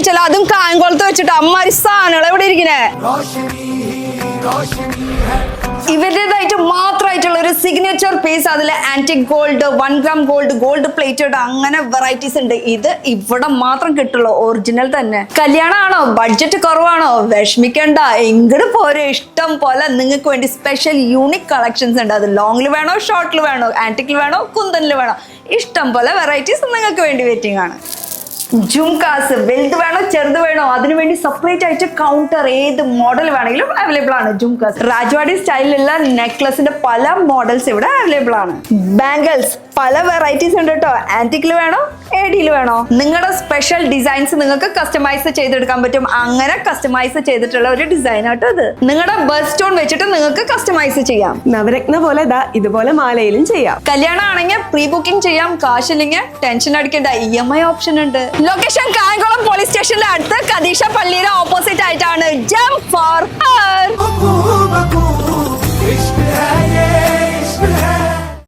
കഴിച്ചാലോ, അതും കായംകുളത്ത് വെച്ചിട്ട് അമ്മാരി സാധനങ്ങൾ എവിടെ ഇരിക്കണേ. ഇവരുടേതായിട്ട് മാത്രമായിട്ടുള്ള ഒരു സിഗ്നേച്ചർ പീസ്, അതിൽ antique gold, 1 gram gold, gold plated, അങ്ങനെ വെറൈറ്റീസ് ഉണ്ട്. ഇത് ഇവിടെ മാത്രം കിട്ടുള്ളൂ, ഒറിജിനൽ തന്നെ. കല്യാണമാണോ, ബഡ്ജറ്റ് കുറവാണോ, വിഷമിക്കണ്ട, എങ്ങോട്ട് പോരെ, ഇഷ്ടം പോലെ നിങ്ങൾക്ക് വേണ്ടി സ്പെഷ്യൽ യൂണിക് കളക്ഷൻസ് ഉണ്ട്. അത് ലോങ്ങിൽ വേണോ, ഷോർട്ടിൽ വേണോ, ആന്റിക്കിൽ വേണോ, കുന്തനിൽ വേണോ, ഇഷ്ടം പോലെ വെറൈറ്റീസ് നിങ്ങൾക്ക് വേണ്ടി വെയിറ്റിംഗ് ആണ്. ജുംകാസ് വലുത് വേണോ ചെറുത് വേണോ, അതിനുവേണ്ടി സെപ്പറേറ്റ് ആയിട്ട് കൗണ്ടർ, ഏത് മോഡൽ വേണമെങ്കിലും അവൈലബിൾ ആണ്. ജുംകാസ് രാജവാടി സ്റ്റൈലിലുള്ള നെക്ലസിന്റെ പല മോഡൽസ് ഇവിടെ അവൈലബിൾ ആണ്. ബാംഗിൾസ് പല വെറൈറ്റീസ് ഉണ്ട് കേട്ടോ. ആന്റിക്കിൽ വേണോ, എഡിയിൽ വേണോ, നിങ്ങളുടെ സ്പെഷ്യൽ ഡിസൈൻസ് നിങ്ങൾക്ക് കസ്റ്റമൈസ് ചെയ്തെടുക്കാൻ പറ്റും. അങ്ങനെ കസ്റ്റമൈസ് ചെയ്തിട്ടുള്ള ഒരു ഡിസൈൻ ആട്ടോ ഇത്. നിങ്ങളുടെ ബസ് സ്റ്റോൺ വെച്ചിട്ട് നിങ്ങൾക്ക് കസ്റ്റമൈസ് ചെയ്യാം. നവരത്ന പോലെ ഇതുപോലെ മാലയിലും ചെയ്യാം. കല്യാണം ആണെങ്കിൽ പ്രീ ബുക്കിംഗ് ചെയ്യാം. കാശില്ലെങ്കിൽ ടെൻഷൻ അടിക്കേണ്ട, EMI ഓപ്ഷൻ ഉണ്ട്. ലൊക്കേഷൻ കായംകുളം പോലീസ് സ്റ്റേഷനിലെ അടുത്ത് കദീഷ പള്ളിയുടെ ഓപ്പോസിറ്റ് ആയിട്ടാണ് ജം